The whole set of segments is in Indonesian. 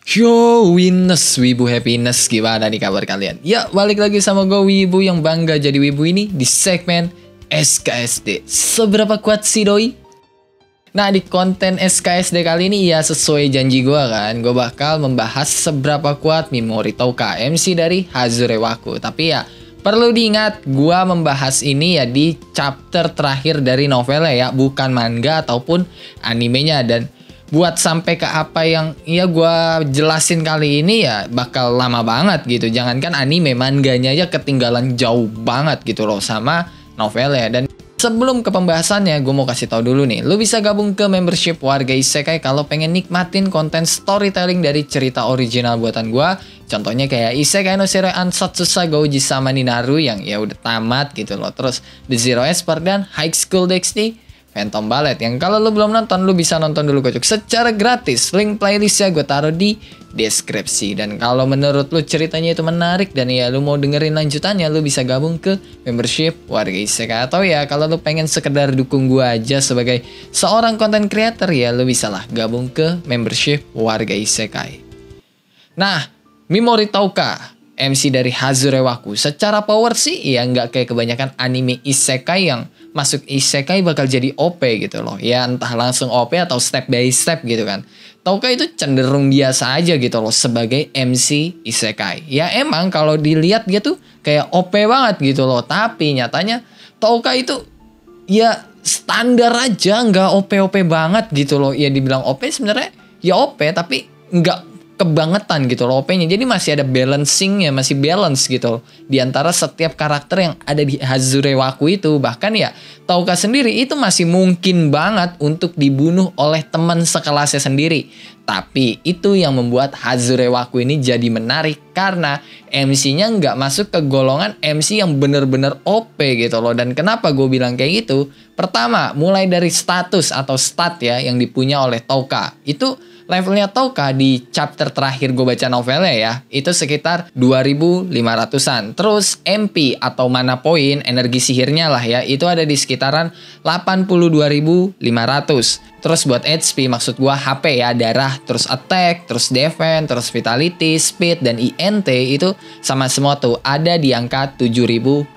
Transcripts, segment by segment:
Yo, Winners, Wibu Happiness, gimana nih kabar kalian? Ya, balik lagi sama gue Wibu yang bangga jadi Wibu ini di segmen SKSD. Seberapa kuat sih doi? Nah, di konten SKSD kali ini ya sesuai janji gue kan, gue bakal membahas seberapa kuat Mimori Touka, MC dari Hazure Waku. Tapi ya, perlu diingat, gue membahas ini ya di chapter terakhir dari novelnya ya, bukan manga ataupun animenya. Dan buat sampai ke apa yang ya gue jelasin kali ini ya bakal lama banget gitu. Jangankan anime, manganya aja ketinggalan jauh banget gitu loh sama novelnya. Dan sebelum ke pembahasannya, gue mau kasih tahu dulu nih, lu bisa gabung ke membership Warga Isekai kalau pengen nikmatin konten storytelling dari cerita original buatan gue. Contohnya kayak Isekai no Sere Ansatsu Sago Ujisama ni Naru yang ya udah tamat gitu loh. Terus The Zero Esper dan High School DxD Phantom Ballet yang kalau lu belum nonton, lu bisa nonton dulu kocok secara gratis. Link playlistnya gue taruh di deskripsi. Dan kalau menurut lu ceritanya itu menarik dan ya lu mau dengerin lanjutannya, lu bisa gabung ke membership Warga Isekai. Atau ya kalau lu pengen sekedar dukung gue aja sebagai seorang content creator, ya lu bisa lah gabung ke membership Warga Isekai. Nah, Mimori Touka, MC dari Hazure Waku, secara power sih ya nggak kayak kebanyakan anime isekai yang masuk isekai bakal jadi OP gitu loh. Ya entah langsung OP atau step by step gitu kan. Touka itu cenderung biasa aja gitu loh sebagai MC isekai. Ya emang kalau dilihat dia tuh kayak OP banget gitu loh. Tapi nyatanya Touka itu ya standar aja, nggak OP-OP banget gitu loh. Ya dibilang OP sebenarnya ya OP tapi nggak kebangetan gitu loh OP-nya. Jadi masih ada balancingnya, masih balance gitu loh di antara setiap karakter yang ada di Hazure Waku itu. Bahkan ya Touka sendiri itu masih mungkin banget untuk dibunuh oleh teman sekelasnya sendiri. Tapi itu yang membuat Hazure Waku ini jadi menarik karena MC-nya nggak masuk ke golongan MC yang bener-bener OP gitu loh. Dan kenapa gue bilang kayak gitu? Pertama, mulai dari status atau stat ya yang dipunya oleh Touka. Itu levelnya Touka di chapter terakhir gue baca novelnya ya, itu sekitar 2500-an. Terus MP atau mana poin, energi sihirnya lah ya, itu ada di sekitaran 82.500. Terus buat HP, maksud gua HP ya, darah, terus attack, terus defense, terus vitality, speed, dan INT itu sama semua tuh ada di angka 7.500.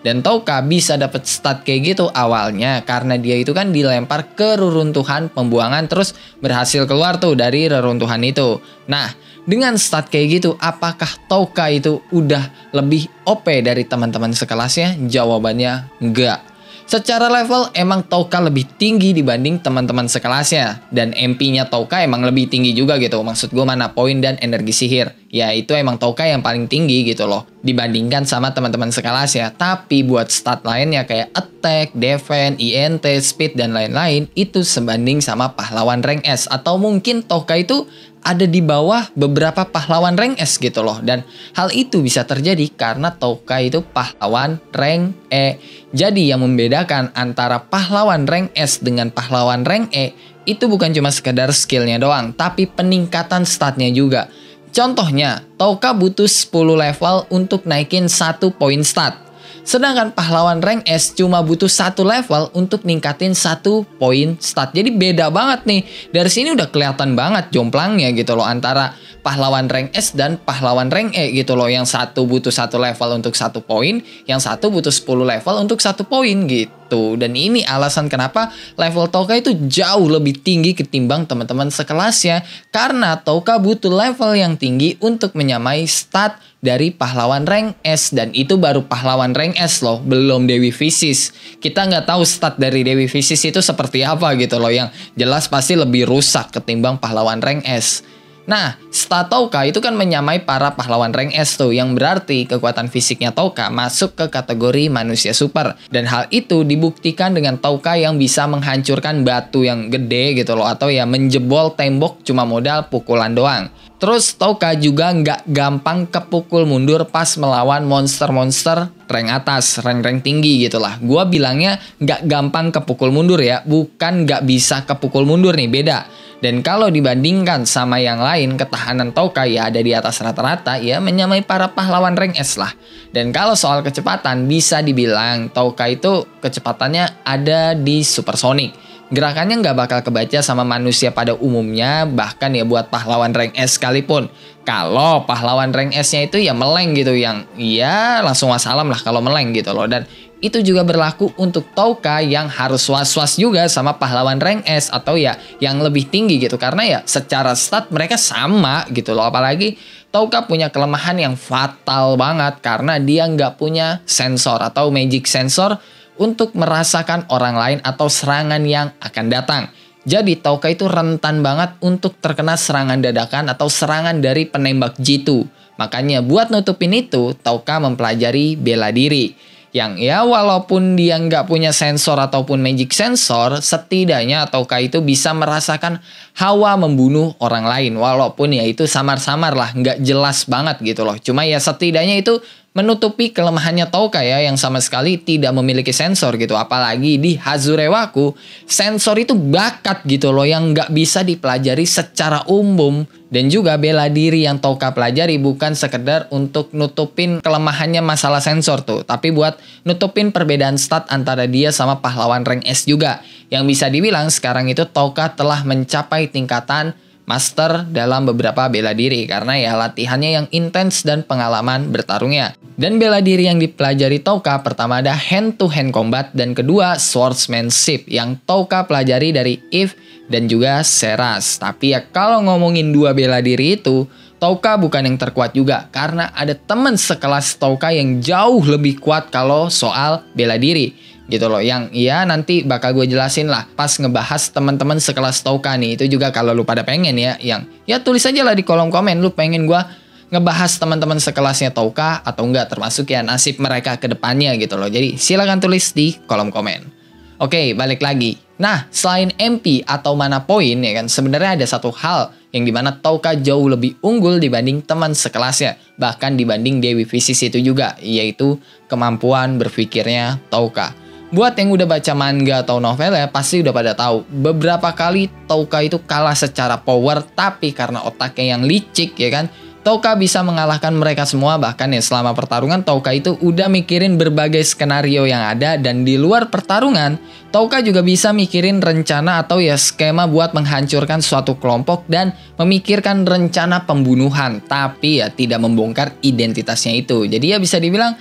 Dan Touka bisa dapet stat kayak gitu awalnya karena dia itu kan dilempar ke reruntuhan pembuangan terus berhasil keluar tuh dari reruntuhan itu. Nah, dengan stat kayak gitu, apakah Touka itu udah lebih OP dari teman-teman sekelasnya? Jawabannya enggak. Secara level emang Touka lebih tinggi dibanding teman-teman sekelasnya. Dan MP-nya Touka emang lebih tinggi juga gitu. Maksud gue mana poin dan energi sihir. Ya itu emang Touka yang paling tinggi gitu loh dibandingkan sama teman-teman sekelasnya. Tapi buat stat lainnya kayak attack, defense, INT, speed, dan lain-lain itu sebanding sama pahlawan rank S. Atau mungkin Touka itu ada di bawah beberapa pahlawan rank S gitu loh. Dan hal itu bisa terjadi karena Touka itu pahlawan rank E. Jadi yang membedakan antara pahlawan rank S dengan pahlawan rank E itu bukan cuma sekedar skillnya doang, tapi peningkatan statnya juga. Contohnya, Touka butuh 10 level untuk naikin 1 poin stat. Sedangkan pahlawan rank S cuma butuh 1 level untuk ningkatin 1 poin stat. Jadi beda banget nih. Dari sini udah kelihatan banget jomplangnya gitu loh antara pahlawan rank S dan pahlawan rank E gitu loh. Yang satu butuh 1 level untuk 1 poin, yang satu butuh 10 level untuk 1 poin gitu. Dan ini alasan kenapa level Touka itu jauh lebih tinggi ketimbang teman-teman sekelasnya. Karena Touka butuh level yang tinggi untuk menyamai stat dari pahlawan rank S. Dan itu baru pahlawan rank S loh, belum Dewi Fisis. Kita nggak tahu stat dari Dewi Fisis itu seperti apa gitu loh. Yang jelas pasti lebih rusak ketimbang pahlawan rank S. Nah, stat Touka itu kan menyamai para pahlawan rank S tuh, yang berarti kekuatan fisiknya Touka masuk ke kategori manusia super. Dan hal itu dibuktikan dengan Touka yang bisa menghancurkan batu yang gede gitu loh, atau ya menjebol tembok cuma modal pukulan doang. Terus Touka juga nggak gampang kepukul mundur pas melawan monster-monster rank atas, rank-rank tinggi gitu lah. Gua bilangnya nggak gampang kepukul mundur ya, bukan nggak bisa kepukul mundur nih, beda. Dan kalau dibandingkan sama yang lain, ketahanan Touka ya ada di atas rata-rata ya, menyamai para pahlawan rank S lah. Dan kalau soal kecepatan, bisa dibilang Touka itu kecepatannya ada di supersonic. gerakannya nggak bakal kebaca sama manusia pada umumnya, bahkan ya buat pahlawan rank S sekalipun. Kalau pahlawan rank S-nya itu ya meleng gitu, yang ya langsung wassalam lah kalau meleng gitu loh. Dan itu juga berlaku untuk Touka yang harus was-was juga sama pahlawan rank S atau ya yang lebih tinggi gitu. Karena ya secara stat mereka sama gitu loh. Apalagi Touka punya kelemahan yang fatal banget karena dia nggak punya sensor atau magic sensor untuk merasakan orang lain atau serangan yang akan datang. Jadi Touka itu rentan banget untuk terkena serangan dadakan atau serangan dari penembak jitu. Makanya buat nutupin itu, Touka mempelajari bela diri. Yang ya walaupun dia nggak punya sensor ataupun magic sensor, setidaknya Touka itu bisa merasakan hawa membunuh orang lain. Walaupun ya itu samar-samar lah, nggak jelas banget gitu loh. Cuma ya setidaknya itu menutupi kelemahannya Touka ya, yang sama sekali tidak memiliki sensor gitu. Apalagi di Hazurewaku, sensor itu bakat gitu loh yang nggak bisa dipelajari secara umum. Dan juga bela diri yang Touka pelajari bukan sekedar untuk nutupin kelemahannya masalah sensor tuh, tapi buat nutupin perbedaan stat antara dia sama pahlawan rank S juga. Yang bisa dibilang sekarang itu Touka telah mencapai tingkatan master dalam beberapa bela diri karena ya latihannya yang intens dan pengalaman bertarungnya. Dan bela diri yang dipelajari Touka pertama ada hand to hand combat dan kedua swordsmanship yang Touka pelajari dari Eve dan juga Seras. Tapi ya kalau ngomongin dua bela diri itu, Touka bukan yang terkuat juga karena ada teman sekelas Touka yang jauh lebih kuat kalau soal bela diri gitu loh, yang ya nanti bakal gue jelasin lah pas ngebahas teman-teman sekelas Touka nih. Itu juga kalau lu pada pengen ya, yang ya tulis aja lah di kolom komen lu pengen gue ngebahas teman-teman sekelasnya Touka atau enggak, termasuk ya nasib mereka ke depannya gitu loh. Jadi silakan tulis di kolom komen. Oke, balik lagi. Nah, selain MP atau mana poin ya kan, sebenarnya ada satu hal yang dimana Touka jauh lebih unggul dibanding teman sekelasnya, bahkan dibanding Dewi Fisis itu juga, yaitu kemampuan berpikirnya Touka. Buat yang udah baca manga atau novel ya pasti udah pada tahu, beberapa kali Touka itu kalah secara power, tapi karena otaknya yang licik ya kan, Touka bisa mengalahkan mereka semua. Bahkan ya selama pertarungan Touka itu udah mikirin berbagai skenario yang ada, dan di luar pertarungan Touka juga bisa mikirin rencana atau ya skema buat menghancurkan suatu kelompok dan memikirkan rencana pembunuhan, tapi ya tidak membongkar identitasnya itu. Jadi ya bisa dibilang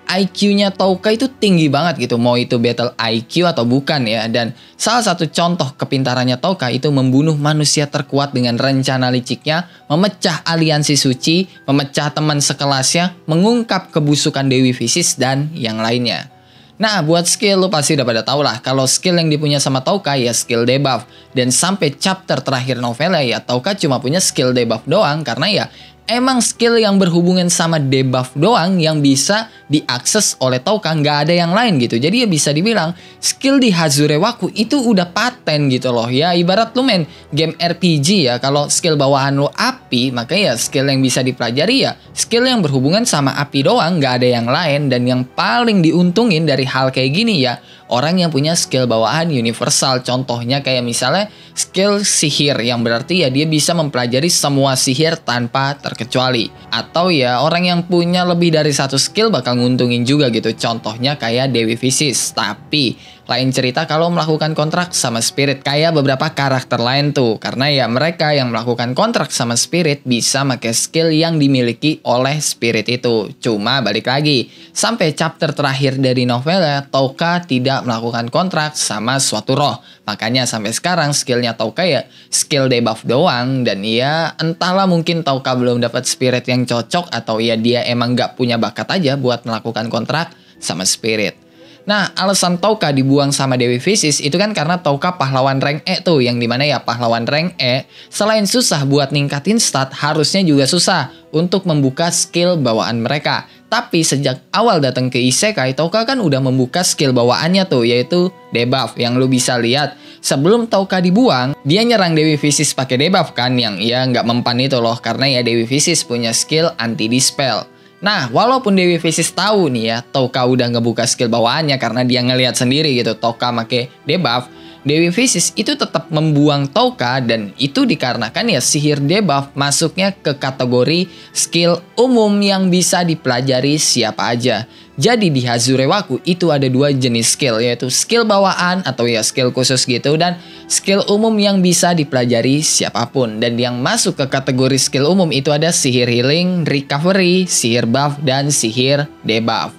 IQ-nya Touka itu tinggi banget gitu, mau itu battle IQ atau bukan ya. Dan salah satu contoh kepintarannya Touka itu membunuh manusia terkuat dengan rencana liciknya, memecah aliansi suci, memecah teman sekelasnya, mengungkap kebusukan Dewi Fisis dan yang lainnya. Nah, buat skill lu pasti udah pada tau lah kalau skill yang dipunya sama Touka ya skill debuff. Dan sampai chapter terakhir novelnya ya Touka cuma punya skill debuff doang, karena ya emang skill yang berhubungan sama debuff doang yang bisa diakses oleh Touka, nggak ada yang lain gitu. Jadi ya bisa dibilang skill di Hazurewaku itu udah paten gitu loh. Ya ibarat lu main game RPG ya, kalau skill bawahan lu api, maka ya skill yang bisa dipelajari ya skill yang berhubungan sama api doang, nggak ada yang lain. Dan yang paling diuntungin dari hal kayak gini ya orang yang punya skill bawahan universal. Contohnya kayak misalnya skill sihir, yang berarti ya dia bisa mempelajari semua sihir tanpa terkecuali. Atau ya orang yang punya lebih dari satu skill bakal nguntungin juga gitu. Contohnya kayak Dewi Fisis. Tapi lain cerita kalau melakukan kontrak sama Spirit, kayak beberapa karakter lain tuh. Karena ya mereka yang melakukan kontrak sama Spirit bisa pakai skill yang dimiliki oleh Spirit itu. Cuma balik lagi, sampai chapter terakhir dari novelnya Touka tidak melakukan kontrak sama suatu roh. Makanya sampai sekarang skillnya Touka ya skill debuff doang. Dan ya entahlah, mungkin Touka belum dapat Spirit yang cocok, atau ya dia emang gak punya bakat aja buat melakukan kontrak sama Spirit. Nah, alasan Touka dibuang sama Dewi Fisis itu kan karena Touka pahlawan rank E tuh, yang dimana ya pahlawan rank E selain susah buat ningkatin stat, harusnya juga susah untuk membuka skill bawaan mereka. Tapi sejak awal datang ke Isekai, Touka kan udah membuka skill bawaannya tuh, yaitu debuff. Yang lu bisa lihat sebelum Touka dibuang, dia nyerang Dewi Fisis pakai debuff kan, yang ya nggak mempan itu loh, karena ya Dewi Fisis punya skill anti dispel. Nah, walaupun Dewi Fisis tahu nih ya Touka udah ngebuka skill bawaannya karena dia ngelihat sendiri gitu Touka make debuff, Dewi Fisis itu tetap membuang Touka, dan itu dikarenakan ya sihir debuff masuknya ke kategori skill umum yang bisa dipelajari siapa aja. Jadi di Hazurewaku itu ada dua jenis skill, yaitu skill bawaan atau ya skill khusus gitu, dan skill umum yang bisa dipelajari siapapun. Dan yang masuk ke kategori skill umum itu ada sihir healing, recovery, sihir buff, dan sihir debuff.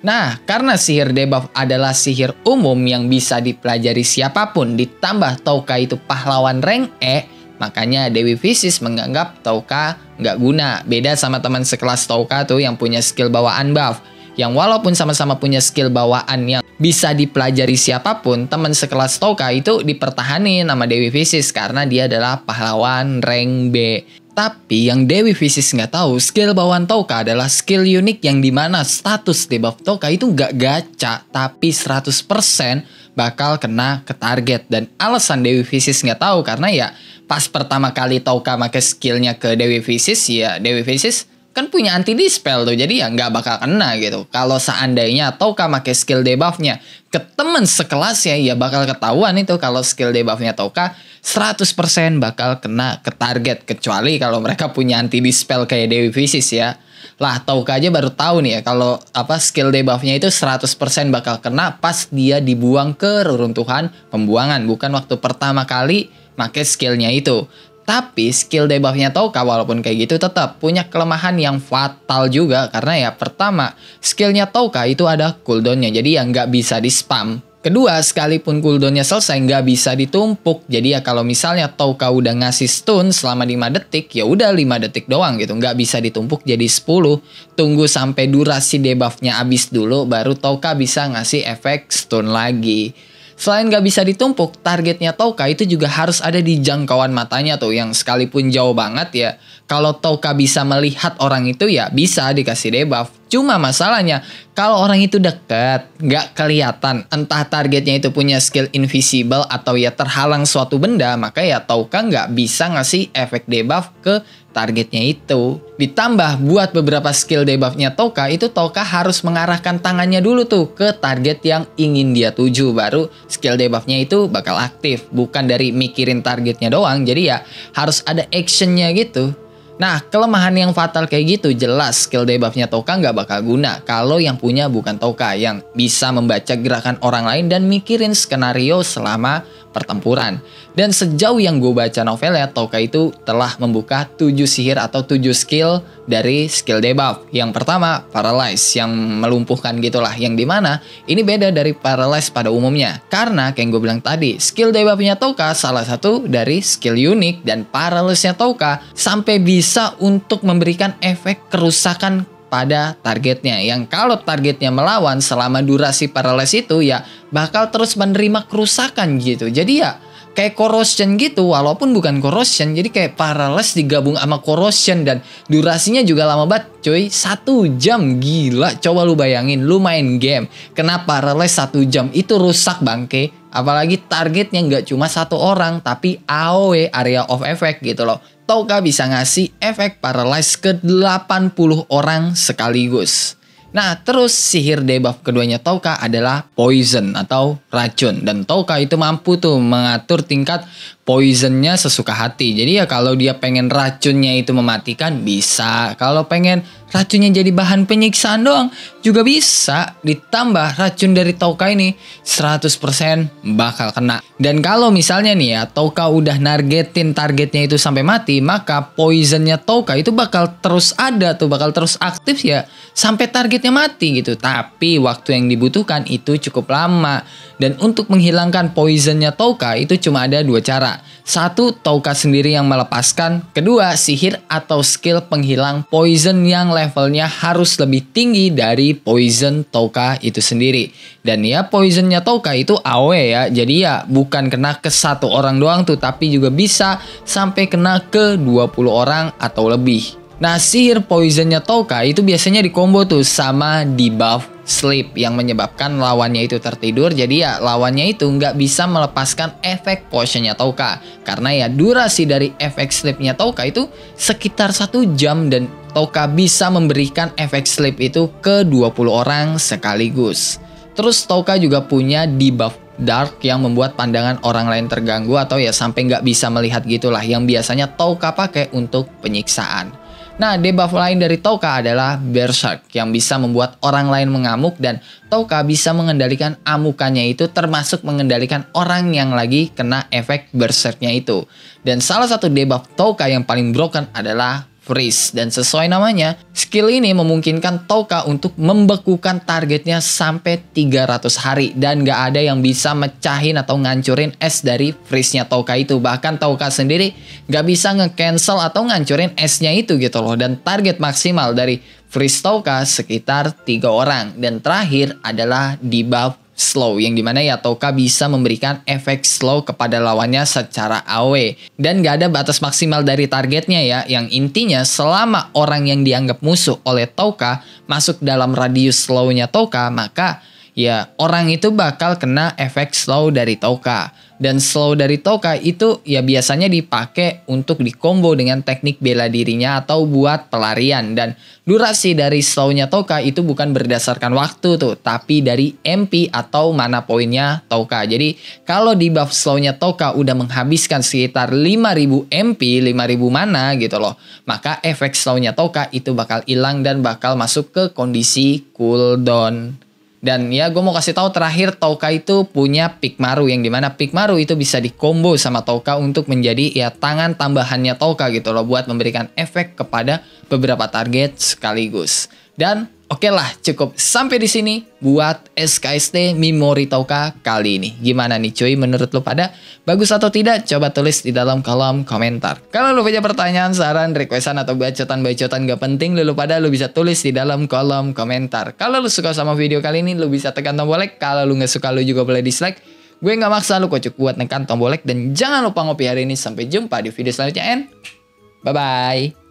Nah, karena sihir debuff adalah sihir umum yang bisa dipelajari siapapun, ditambah Touka itu pahlawan rank E, makanya Dewi Fisis menganggap Touka nggak guna. Beda sama teman sekelas Touka tuh yang punya skill bawaan buff, yang walaupun sama-sama punya skill bawaan yang bisa dipelajari siapapun, teman sekelas Touka itu dipertahanin sama Dewi Fisis karena dia adalah pahlawan rank B. Tapi yang Dewi Fisis nggak tahu, skill bawaan Touka adalah skill unik yang dimana status debuff Touka itu nggak gacha, tapi 100% bakal kena ke target. Dan alasan Dewi Fisis nggak tahu karena ya pas pertama kali Touka pakai skillnya ke Dewi Fisis, ya Dewi Fisis kan punya anti dispel tuh, jadi ya nggak bakal kena gitu. Kalau seandainya Touka pakai skill debuffnya ke temen sekelasnya, ya bakal ketahuan itu kalau skill debuffnya Touka 100% bakal kena ke target, kecuali kalau mereka punya anti dispel kayak Dewi Fisis ya. Lah Touka aja baru tahu nih ya kalau skill debuffnya itu 100% bakal kena pas dia dibuang ke reruntuhan pembuangan, bukan waktu pertama kali pakai skillnya itu. Tapi skill debuffnya Touka walaupun kayak gitu tetap punya kelemahan yang fatal juga, karena ya pertama skillnya Touka itu ada cooldownnya, jadi ya nggak bisa di spam. Kedua, sekalipun cooldownnya selesai nggak bisa ditumpuk, jadi ya kalau misalnya Touka udah ngasih stun selama 5 detik, ya udah 5 detik doang gitu, nggak bisa ditumpuk jadi 10. Tunggu sampai durasi debuffnya habis dulu baru Touka bisa ngasih efek stun lagi. Selain gak bisa ditumpuk, targetnya Touka itu juga harus ada di jangkauan matanya tuh, yang sekalipun jauh banget ya, kalau Touka bisa melihat orang itu ya bisa dikasih debuff. Cuma masalahnya kalau orang itu dekat, gak kelihatan, entah targetnya itu punya skill invisible atau ya terhalang suatu benda, maka ya Touka gak bisa ngasih efek debuff ke targetnya itu. Ditambah buat beberapa skill debuffnya Touka itu Touka harus mengarahkan tangannya dulu tuh ke target yang ingin dia tuju, baru skill debuffnya itu bakal aktif. Bukan dari mikirin targetnya doang, jadi ya harus ada actionnya gitu. Nah, kelemahan yang fatal kayak gitu jelas skill debuffnya Touka nggak bakal guna kalau yang punya bukan Touka yang bisa membaca gerakan orang lain dan mikirin skenario selama pertempuran. Dan sejauh yang gue baca novelnya, Touka itu telah membuka 7 sihir atau 7 skill dari skill debuff. Yang pertama, Paralyze, yang melumpuhkan gitulah, yang dimana ini beda dari Paralyze pada umumnya. Karena kayak gue bilang tadi, skill debuffnya Touka salah satu dari skill unik, dan Paralyze-nya Touka sampai bisa untuk memberikan efek kerusakan pada targetnya, yang kalau targetnya melawan selama durasi Paralyze itu ya bakal terus menerima kerusakan gitu. Jadi ya kayak corrosion gitu, walaupun bukan corrosion, jadi kayak Paralyze digabung sama corrosion, dan durasinya juga lama banget cuy, 1 jam. Gila, coba lu bayangin lu main game kena Paralyze 1 jam, itu rusak bangke. Apalagi targetnya nggak cuma 1 orang, tapi AOE, area of effect gitu loh. Touka bisa ngasih efek Paralyze ke 80 orang sekaligus. Nah, terus sihir debuff keduanya Touka adalah Poison atau racun. Dan Touka itu mampu tuh mengatur tingkat poisonnya sesuka hati. Jadi ya kalau dia pengen racunnya itu mematikan, bisa. Kalau pengen racunnya jadi bahan penyiksaan doang, juga bisa. Ditambah racun dari Touka ini 100% bakal kena. Dan kalau misalnya nih ya, Touka udah nargetin targetnya itu sampai mati, maka poisonnya Touka itu bakal terus ada tuh, bakal terus aktif ya sampai targetnya mati gitu. Tapi waktu yang dibutuhkan itu cukup lama. Dan untuk menghilangkan poisonnya Touka itu cuma ada 2 cara. 1, Touka sendiri yang melepaskan. Kedua, sihir atau skill penghilang poison yang levelnya harus lebih tinggi dari poison Touka itu sendiri. Dan ya poisonnya Touka itu AOE ya. Jadi ya bukan kena ke 1 orang doang tuh, tapi juga bisa sampai kena ke 20 orang atau lebih. Nah, sihir poisonnya Touka itu biasanya dikombo tuh sama debuff sleep yang menyebabkan lawannya itu tertidur. Jadi ya lawannya itu nggak bisa melepaskan efek potionnya Touka, karena ya durasi dari efek sleepnya Touka itu sekitar 1 jam, dan Touka bisa memberikan efek sleep itu ke 20 orang sekaligus. Terus Touka juga punya debuff dark yang membuat pandangan orang lain terganggu atau ya sampai nggak bisa melihat gitulah, yang biasanya Touka pakai untuk penyiksaan. Nah, debuff lain dari Touka adalah Berserk yang bisa membuat orang lain mengamuk, dan Touka bisa mengendalikan amukannya itu termasuk mengendalikan orang yang lagi kena efek Berserknya itu. Dan salah satu debuff Touka yang paling broken adalah Freeze, dan sesuai namanya, skill ini memungkinkan Touka untuk membekukan targetnya sampai 300 hari dan gak ada yang bisa mecahin atau ngancurin es dari freeze-nya Touka itu. Bahkan Touka sendiri gak bisa nge-cancel atau ngancurin esnya itu gitu loh. Dan target maksimal dari freeze Touka sekitar 3 orang. Dan terakhir adalah debuff slow, yang dimana ya Touka bisa memberikan efek slow kepada lawannya secara AoE. Dan gak ada batas maksimal dari targetnya ya, yang intinya selama orang yang dianggap musuh oleh Touka masuk dalam radius slow-nya Touka, maka ya orang itu bakal kena efek slow dari Touka. Dan slow dari Touka itu ya biasanya dipakai untuk dikombo dengan teknik bela dirinya atau buat pelarian. Dan durasi dari slow-nya Touka itu bukan berdasarkan waktu tuh, tapi dari MP atau mana poinnya Touka. Jadi kalau di buff slow-nya Touka udah menghabiskan sekitar 5000 MP, 5000 mana gitu loh, maka efek slow-nya Touka itu bakal hilang dan bakal masuk ke kondisi cooldown. Dan ya gue mau kasih tahu terakhir, Touka itu punya Pigmaru, yang dimana Pigmaru itu bisa dikombo sama Touka untuk menjadi ya tangan tambahannya Touka gitu loh, buat memberikan efek kepada beberapa target sekaligus. Dan oke lah, cukup sampai di sini buat SKSD Memori Touka kali ini. Gimana nih cuy, menurut lu pada bagus atau tidak? Coba tulis di dalam kolom komentar. Kalau lu punya pertanyaan, saran, requestan atau bacotan-bacotan gak penting, lu pada lu bisa tulis di dalam kolom komentar. Kalau lu suka sama video kali ini, lu bisa tekan tombol like. Kalau lu gak suka, lu juga boleh dislike. Gue gak maksa lu kocok buat nekan tombol like. Dan jangan lupa ngopi hari ini. Sampai jumpa di video selanjutnya, and bye-bye.